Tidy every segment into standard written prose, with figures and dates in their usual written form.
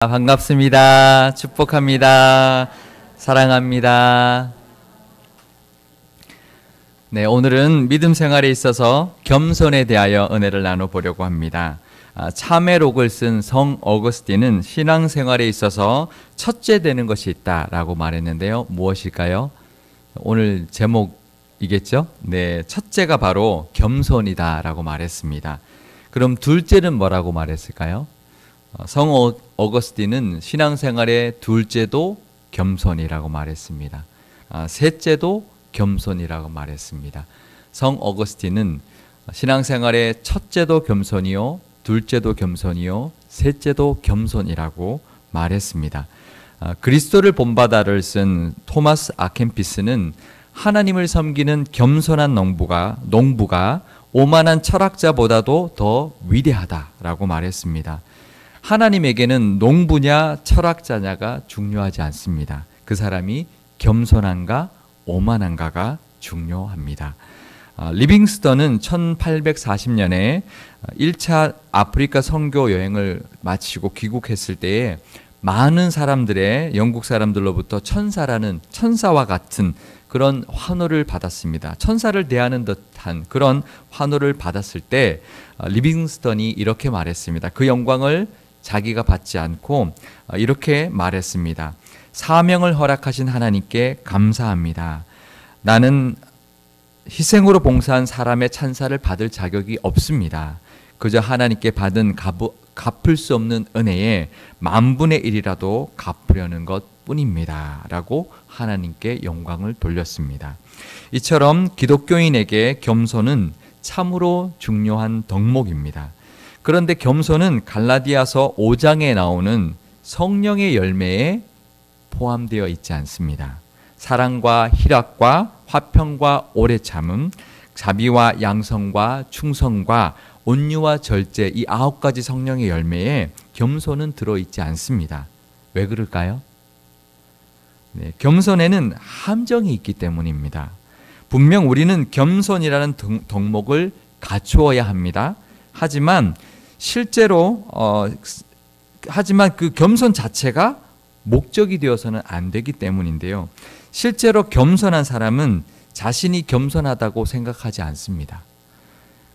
반갑습니다. 축복합니다. 사랑합니다. 네, 오늘은 믿음 생활에 있어서 겸손에 대하여 은혜를 나눠보려고 합니다. 참회록을 쓴 성 어거스틴은 신앙생활에 있어서 첫째 되는 것이 있다라고 말했는데요. 무엇일까요? 오늘 제목이겠죠? 네, 첫째가 바로 겸손이다라고 말했습니다. 그럼 둘째는 뭐라고 말했을까요? 성 어거스틴은 신앙생활의 둘째도 겸손이라고 말했습니다. 셋째도 겸손이라고 말했습니다. 성 어거스틴은 신앙생활의 첫째도 겸손이요, 둘째도 겸손이요, 셋째도 겸손이라고 말했습니다. 그리스도를 본받아를 쓴 토마스 아켄피스는 하나님을 섬기는 겸손한 농부가 오만한 철학자보다도 더 위대하다라고 말했습니다. 하나님에게는 농부냐 철학자냐가 중요하지 않습니다. 그 사람이 겸손한가 오만한가가 중요합니다. 리빙스턴은 1840년에 1차 아프리카 선교 여행을 마치고 귀국했을 때에 많은 사람들의 영국 사람들로부터 천사와 같은 그런 환호를 받았습니다. 천사를 대하는 듯한 그런 환호를 받았을 때 리빙스턴이 이렇게 말했습니다. 그 영광을 자기가 받지 않고 이렇게 말했습니다. 사명을 허락하신 하나님께 감사합니다. 나는 희생으로 봉사한 사람의 찬사를 받을 자격이 없습니다. 그저 하나님께 받은 갚을 수 없는 은혜에 10,000분의 1이라도 갚으려는 것뿐입니다. 라고 하나님께 영광을 돌렸습니다. 이처럼 기독교인에게 겸손은 참으로 중요한 덕목입니다. 그런데 겸손은 갈라디아서 5장에 나오는 성령의 열매에 포함되어 있지 않습니다. 사랑과 희락과 화평과 오래 참음, 자비와 양성과 충성과 온유와 절제, 이 9가지 성령의 열매에 겸손은 들어있지 않습니다. 왜 그럴까요? 네, 겸손에는 함정이 있기 때문입니다. 분명 우리는 겸손이라는 덕목을 갖추어야 합니다. 하지만 그 겸손 자체가 목적이 되어서는 안 되기 때문인데요. 실제로 겸손한 사람은 자신이 겸손하다고 생각하지 않습니다.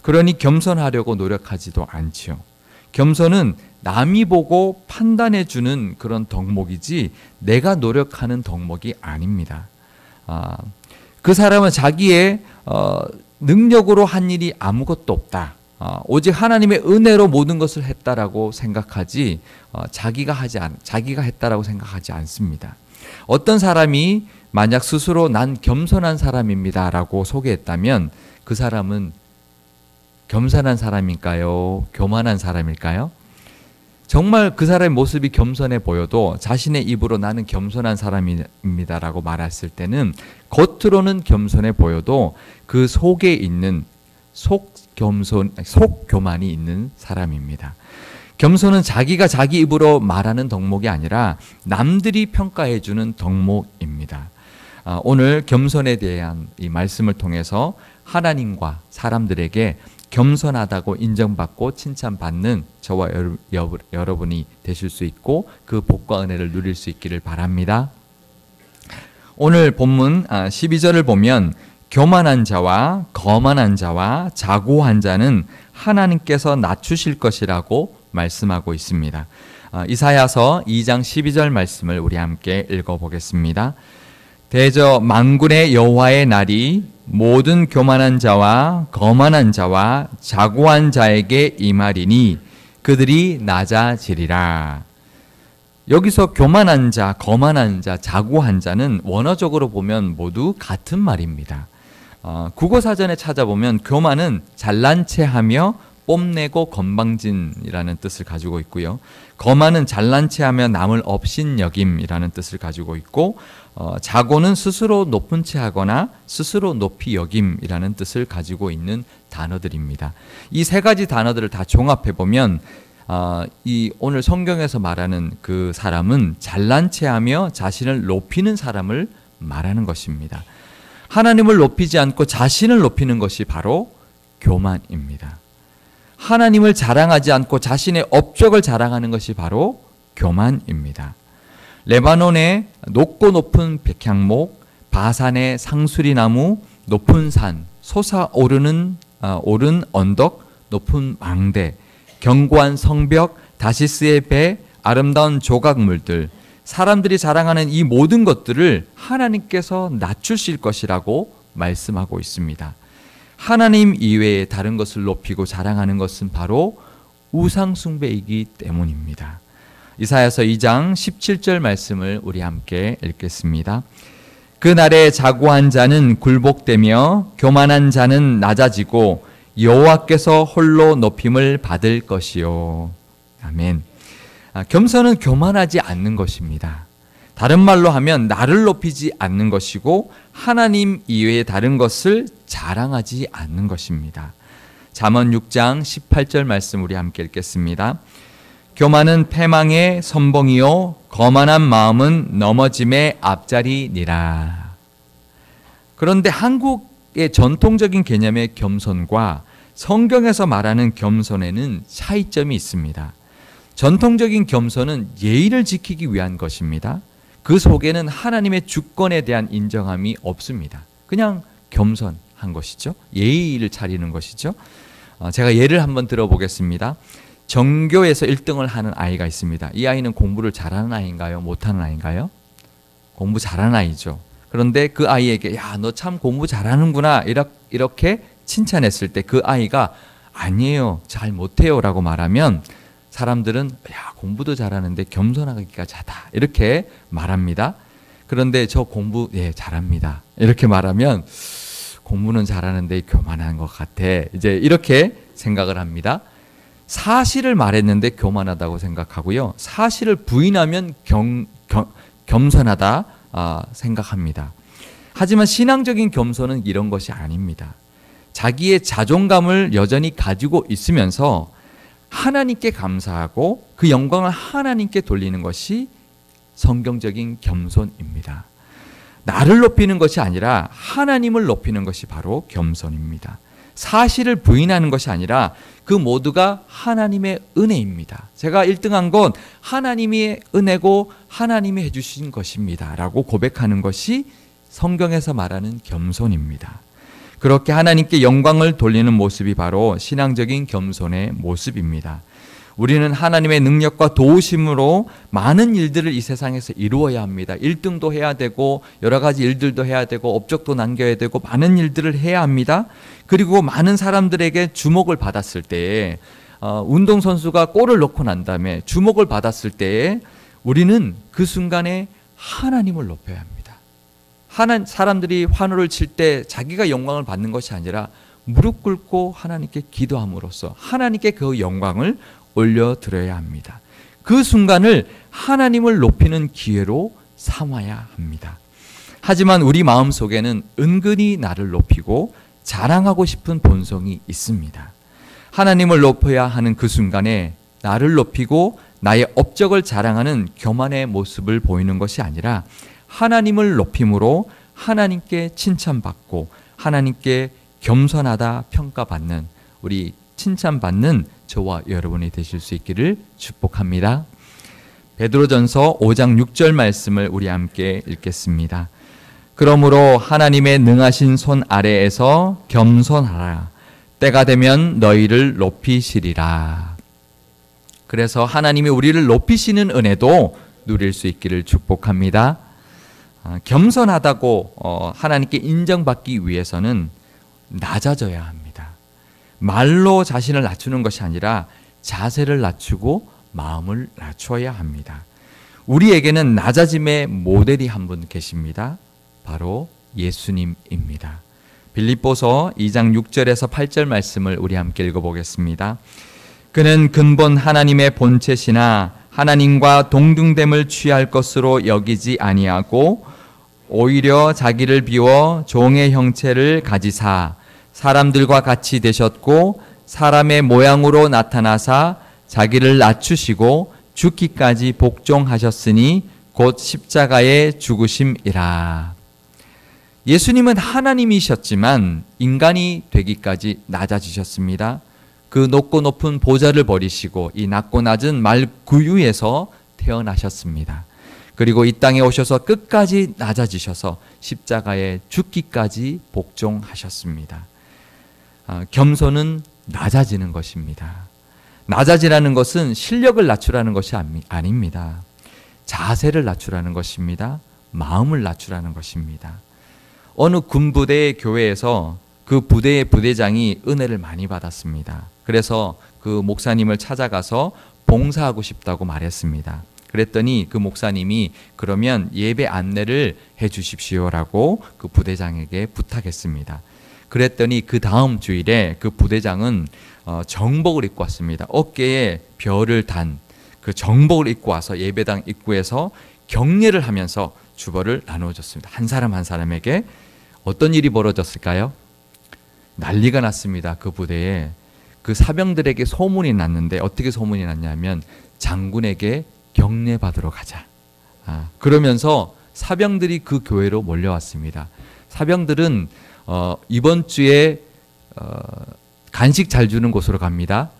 그러니 겸손하려고 노력하지도 않지요. 겸손은 남이 보고 판단해주는 그런 덕목이지 내가 노력하는 덕목이 아닙니다. 그 사람은 자기의 능력으로 한 일이 아무것도 없다. 오직 하나님의 은혜로 모든 것을 했다라고 생각하지 자기가 했다라고 생각하지 않습니다. 어떤 사람이 만약 스스로 난 겸손한 사람입니다라고 소개했다면 그 사람은 겸손한 사람일까요? 교만한 사람일까요? 정말 그 사람의 모습이 겸손해 보여도 자신의 입으로 나는 겸손한 사람입니다라고 말했을 때는 겉으로는 겸손해 보여도 그 속에 있는 속교만이 있는 사람입니다. 겸손은 자기가 자기 입으로 말하는 덕목이 아니라 남들이 평가해주는 덕목입니다. 오늘 겸손에 대한 이 말씀을 통해서 하나님과 사람들에게 겸손하다고 인정받고 칭찬받는 저와 여러분이 되실 수 있고 그 복과 은혜를 누릴 수 있기를 바랍니다. 오늘 본문 12절을 보면 교만한 자와 거만한 자와 자고한 자는 하나님께서 낮추실 것이라고 말씀하고 있습니다. 이사야서 2장 12절 말씀을 우리 함께 읽어보겠습니다. 대저 만군의 여호와의 날이 모든 교만한 자와 거만한 자와 자고한 자에게 임하리니 그들이 낮아지리라. 여기서 교만한 자, 거만한 자, 자고한 자는 원어적으로 보면 모두 같은 말입니다. 국어사전에 찾아보면 교만은 잘난 체하며 뽐내고 건방진이라는 뜻을 가지고 있고요. 거만은 잘난 체하며 남을 업신여김이라는 뜻을 가지고 있고 자고는 스스로 높은 체하거나 스스로 높이 여김이라는 뜻을 가지고 있는 단어들입니다. 이 세 가지 단어들을 다 종합해 보면 이 오늘 성경에서 말하는 그 사람은 잘난 체하며 자신을 높이는 사람을 말하는 것입니다. 하나님을 높이지 않고 자신을 높이는 것이 바로 교만입니다. 하나님을 자랑하지 않고 자신의 업적을 자랑하는 것이 바로 교만입니다. 레바논의 높고 높은 백향목, 바산의 상수리나무, 높은 산, 솟아오른 언덕, 높은 망대, 견고한 성벽, 다시스의 배, 아름다운 조각물들, 사람들이 자랑하는 이 모든 것들을 하나님께서 낮추실 것이라고 말씀하고 있습니다. 하나님 이외에 다른 것을 높이고 자랑하는 것은 바로 우상숭배이기 때문입니다. 이사야서 2장 17절 말씀을 우리 함께 읽겠습니다. 그날에 자고한 자는 굴복되며 교만한 자는 낮아지고 여호와께서 홀로 높임을 받을 것이요. 아멘. 겸손은 교만하지 않는 것입니다. 다른 말로 하면 나를 높이지 않는 것이고 하나님 이외의 다른 것을 자랑하지 않는 것입니다. 잠언 6장 18절 말씀 우리 함께 읽겠습니다. 교만은 패망의 선봉이요 거만한 마음은 넘어짐의 앞자리니라. 그런데 한국의 전통적인 개념의 겸손과 성경에서 말하는 겸손에는 차이점이 있습니다. 전통적인 겸손은 예의를 지키기 위한 것입니다. 그 속에는 하나님의 주권에 대한 인정함이 없습니다. 그냥 겸손한 것이죠. 예의를 차리는 것이죠. 제가 예를 한번 들어보겠습니다. 전교에서 1등을 하는 아이가 있습니다. 이 아이는 공부를 잘하는 아이인가요? 못하는 아이인가요? 공부 잘하는 아이죠. 그런데 그 아이에게 야, 너 참 공부 잘하는구나 이렇게 칭찬했을 때 그 아이가 아니에요, 잘 못해요 라고 말하면 사람들은 야, 공부도 잘하는데 겸손하기가 자다 이렇게 말합니다. 그런데 저 공부 잘합니다 이렇게 말하면 공부는 잘하는데 교만한 것 같아 이제 이렇게 생각을 합니다. 사실을 말했는데 교만하다고 생각하고요, 사실을 부인하면 겸손하다 생각합니다. 하지만 신앙적인 겸손은 이런 것이 아닙니다. 자기의 자존감을 여전히 가지고 있으면서 하나님께 감사하고 그 영광을 하나님께 돌리는 것이 성경적인 겸손입니다. 나를 높이는 것이 아니라 하나님을 높이는 것이 바로 겸손입니다. 사실을 부인하는 것이 아니라 그 모두가 하나님의 은혜입니다. 제가 1등한 건 하나님의 은혜고 하나님이 해주신 것입니다 라고 고백하는 것이 성경에서 말하는 겸손입니다. 그렇게 하나님께 영광을 돌리는 모습이 바로 신앙적인 겸손의 모습입니다. 우리는 하나님의 능력과 도우심으로 많은 일들을 이 세상에서 이루어야 합니다. 1등도 해야 되고 여러 가지 일들도 해야 되고 업적도 남겨야 되고 많은 일들을 해야 합니다. 그리고 많은 사람들에게 주목을 받았을 때에 운동선수가 골을 넣고 난 다음에 주목을 받았을 때에 우리는 그 순간에 하나님을 높여야 합니다. 사람들이 환호를 칠 때 자기가 영광을 받는 것이 아니라 무릎 꿇고 하나님께 기도함으로써 하나님께 그 영광을 올려드려야 합니다. 그 순간을 하나님을 높이는 기회로 삼아야 합니다. 하지만 우리 마음속에는 은근히 나를 높이고 자랑하고 싶은 본성이 있습니다. 하나님을 높여야 하는 그 순간에 나를 높이고 나의 업적을 자랑하는 교만의 모습을 보이는 것이 아니라 하나님을 높임으로 하나님께 칭찬받고 하나님께 겸손하다 평가받는 우리 칭찬받는 저와 여러분이 되실 수 있기를 축복합니다. 베드로전서 5장 6절 말씀을 우리 함께 읽겠습니다. 그러므로 하나님의 능하신 손 아래에서 겸손하라. 때가 되면 너희를 높이시리라. 그래서 하나님이 우리를 높이시는 은혜도 누릴 수 있기를 축복합니다. 겸손하다고 하나님께 인정받기 위해서는 낮아져야 합니다. 말로 자신을 낮추는 것이 아니라 자세를 낮추고 마음을 낮춰야 합니다. 우리에게는 낮아짐의 모델이 한 분 계십니다. 바로 예수님입니다. 빌립보서 2장 6절에서 8절 말씀을 우리 함께 읽어보겠습니다. 그는 근본 하나님의 본체시나 하나님과 동등됨을 취할 것으로 여기지 아니하고 오히려 자기를 비워 종의 형체를 가지사 사람들과 같이 되셨고 사람의 모양으로 나타나사 자기를 낮추시고 죽기까지 복종하셨으니 곧 십자가의 죽으심이라. 예수님은 하나님이셨지만 인간이 되기까지 낮아지셨습니다. 그 높고 높은 보좌를 버리시고 이 낮고 낮은 말 구유에서 태어나셨습니다. 그리고 이 땅에 오셔서 끝까지 낮아지셔서 십자가에 죽기까지 복종하셨습니다. 겸손은 낮아지는 것입니다. 낮아지라는 것은 실력을 낮추라는 것이 아닙니다. 자세를 낮추라는 것입니다. 마음을 낮추라는 것입니다. 어느 군부대의 교회에서 그 부대의 부대장이 은혜를 많이 받았습니다. 그래서 그 목사님을 찾아가서 봉사하고 싶다고 말했습니다. 그랬더니 그 목사님이 그러면 예배 안내를 해 주십시오라고 그 부대장에게 부탁했습니다. 그랬더니 그 다음 주일에 그 부대장은 정복을 입고 왔습니다. 어깨에 별을 단 그 정복을 입고 와서 예배당 입구에서 격려를 하면서 주보를 나누어줬습니다. 한 사람 한 사람에게. 어떤 일이 벌어졌을까요? 난리가 났습니다. 그 부대에. 그 사병들에게 소문이 났는데 어떻게 소문이 났냐면 장군에게 격려받으러 가자. 그러면서 사병들이 그 교회로 몰려왔습니다. 사병들은 이번 주에 간식 잘 주는 곳으로 갑니다.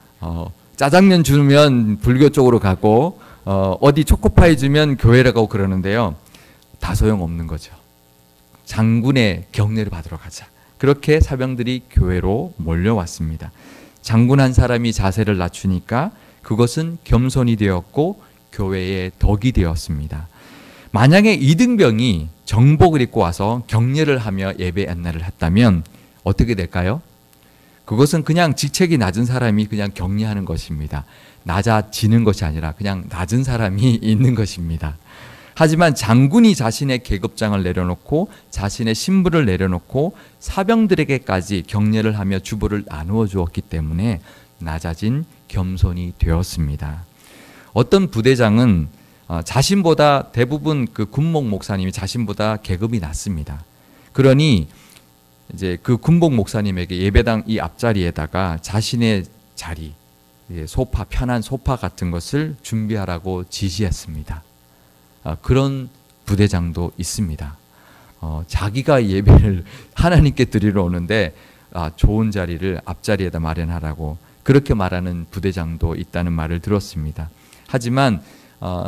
짜장면 주면 불교 쪽으로 가고 어디 초코파이 주면 교회로 가고 그러는데요. 다 소용없는 거죠. 장군의 격려를 받으러 가자. 그렇게 사병들이 교회로 몰려왔습니다. 장군 한 사람이 자세를 낮추니까 그것은 겸손이 되었고 교회의 덕이 되었습니다. 만약에 이등병이 정복을 입고 와서 격려를 하며 예배 안내를 했다면 어떻게 될까요? 그것은 그냥 직책이 낮은 사람이 그냥 격려하는 것입니다. 낮아지는 것이 아니라 그냥 낮은 사람이 있는 것입니다. 하지만 장군이 자신의 계급장을 내려놓고 자신의 신분을 내려놓고 사병들에게까지 격려를 하며 주보를 나누어 주었기 때문에 낮아진 겸손이 되었습니다. 어떤 부대장은 자신보다 대부분 그 군목 목사님이 자신보다 계급이 낮습니다. 그러니 이제 그 군복 목사님에게 예배당 이 앞자리에다가 자신의 자리, 소파, 편한 소파 같은 것을 준비하라고 지시했습니다. 그런 부대장도 있습니다. 자기가 예배를 하나님께 드리러 오는데 좋은 자리를 앞자리에다 마련하라고 그렇게 말하는 부대장도 있다는 말을 들었습니다. 하지만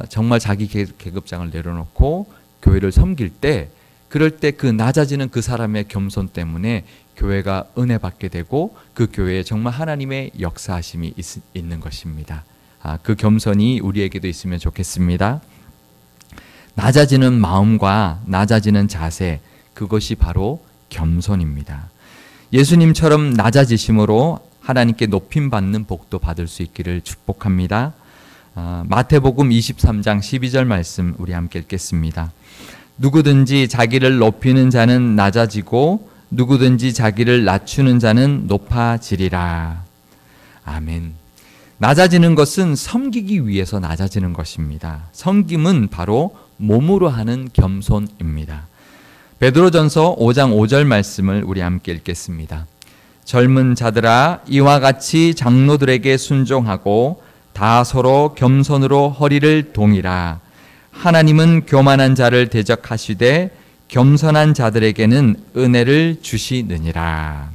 정말 자기 계급장을 내려놓고 교회를 섬길 때 그럴 때 그 낮아지는 그 사람의 겸손 때문에 교회가 은혜 받게 되고 그 교회에 정말 하나님의 역사하심이 있는 것입니다. 그 겸손이 우리에게도 있으면 좋겠습니다. 낮아지는 마음과 낮아지는 자세, 그것이 바로 겸손입니다. 예수님처럼 낮아지심으로 하나님께 높임받는 복도 받을 수 있기를 축복합니다. 마태복음 23장 12절 말씀 우리 함께 읽겠습니다. 누구든지 자기를 높이는 자는 낮아지고 누구든지 자기를 낮추는 자는 높아지리라. 아멘. 낮아지는 것은 섬기기 위해서 낮아지는 것입니다. 섬김은 바로 몸으로 하는 겸손입니다. 베드로전서 5장 5절 말씀을 우리 함께 읽겠습니다. 젊은 자들아 이와 같이 장로들에게 순종하고 다 서로 겸손으로 허리를 동이라. 하나님은 교만한 자를 대적하시되 겸손한 자들에게는 은혜를 주시느니라.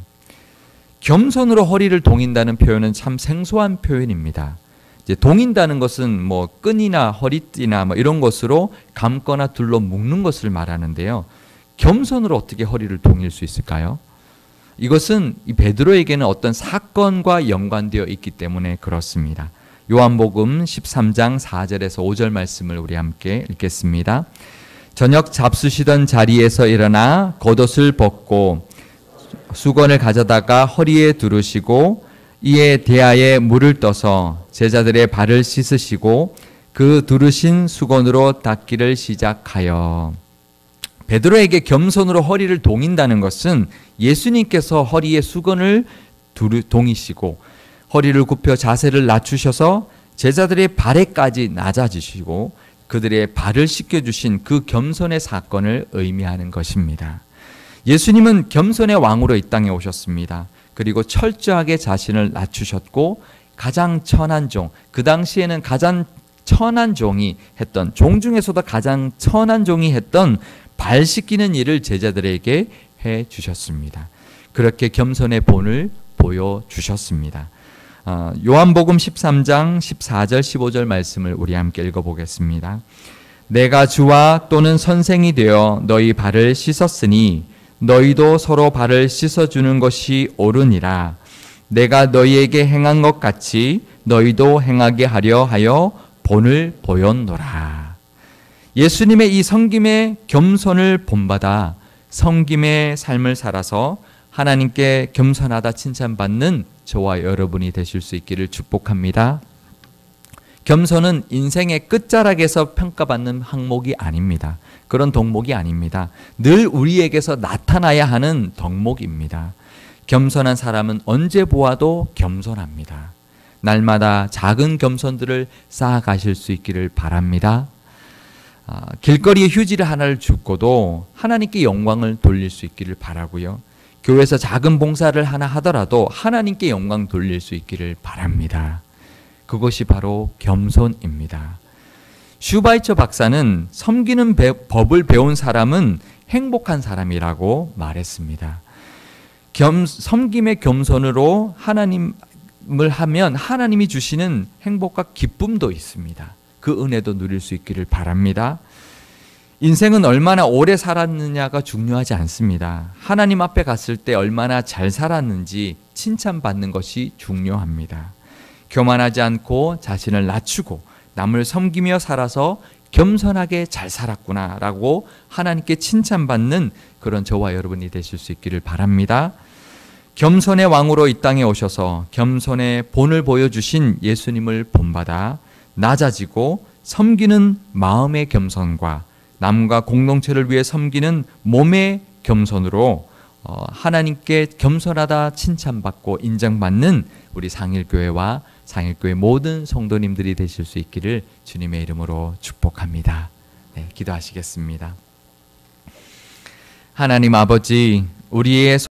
겸손으로 허리를 동인다는 표현은 참 생소한 표현입니다. 이제 동인다는 것은 뭐 끈이나 허리띠나 뭐 이런 것으로 감거나 둘러 묶는 것을 말하는데요. 겸손으로 어떻게 허리를 동일 수 있을까요? 이것은 이 베드로에게는 어떤 사건과 연관되어 있기 때문에 그렇습니다. 요한복음 13장 4절에서 5절 말씀을 우리 함께 읽겠습니다. 저녁 잡수시던 자리에서 일어나 겉옷을 벗고 수건을 가져다가 허리에 두르시고 이에 대야에 물을 떠서 제자들의 발을 씻으시고 그 두르신 수건으로 닦기를 시작하여. 베드로에게 겸손으로 허리를 동인다는 것은 예수님께서 허리에 수건을 동이시고 허리를 굽혀 자세를 낮추셔서 제자들의 발에까지 낮아지시고 그들의 발을 씻겨주신 그 겸손의 사건을 의미하는 것입니다. 예수님은 겸손의 왕으로 이 땅에 오셨습니다. 그리고 철저하게 자신을 낮추셨고 가장 천한 종, 그 당시에는 가장 천한 종이 했던, 종 중에서도 가장 천한 종이 했던 발 씻기는 일을 제자들에게 해 주셨습니다. 그렇게 겸손의 본을 보여주셨습니다. 요한복음 13장 14절 15절 말씀을 우리 함께 읽어보겠습니다. 내가 주와 또는 선생이 되어 너희 발을 씻었으니 너희도 서로 발을 씻어주는 것이 옳으니라. 내가 너희에게 행한 것 같이 너희도 행하게 하려 하여 본을 보였노라. 예수님의 이 섬김의 겸손을 본받아 섬김의 삶을 살아서 하나님께 겸손하다 칭찬받는 저와 여러분이 되실 수 있기를 축복합니다. 겸손은 인생의 끝자락에서 평가받는 항목이 아닙니다. 그런 덕목이 아닙니다. 늘 우리에게서 나타나야 하는 덕목입니다. 겸손한 사람은 언제 보아도 겸손합니다. 날마다 작은 겸손들을 쌓아가실 수 있기를 바랍니다. 길거리에 휴지를 하나를 줍고도 하나님께 영광을 돌릴 수 있기를 바라고요. 교회에서 작은 봉사를 하나 하더라도 하나님께 영광 돌릴 수 있기를 바랍니다. 그것이 바로 겸손입니다. 슈바이처 박사는 섬기는 법을 배운 사람은 행복한 사람이라고 말했습니다. 섬김의 겸손으로 하나님을 하면 하나님이 주시는 행복과 기쁨도 있습니다. 그 은혜도 누릴 수 있기를 바랍니다. 인생은 얼마나 오래 살았느냐가 중요하지 않습니다. 하나님 앞에 갔을 때 얼마나 잘 살았는지 칭찬받는 것이 중요합니다. 교만하지 않고 자신을 낮추고 남을 섬기며 살아서 겸손하게 잘 살았구나라고 하나님께 칭찬받는 그런 저와 여러분이 되실 수 있기를 바랍니다. 겸손의 왕으로 이 땅에 오셔서 겸손의 본을 보여주신 예수님을 본받아 낮아지고 섬기는 마음의 겸손과 남과 공동체를 위해 섬기는 몸의 겸손으로 하나님께 겸손하다 칭찬받고 인정받는 우리 상일교회와 상일교회 모든 성도님들이 되실 수 있기를 주님의 이름으로 축복합니다. 네, 기도하시겠습니다. 하나님 아버지, 우리의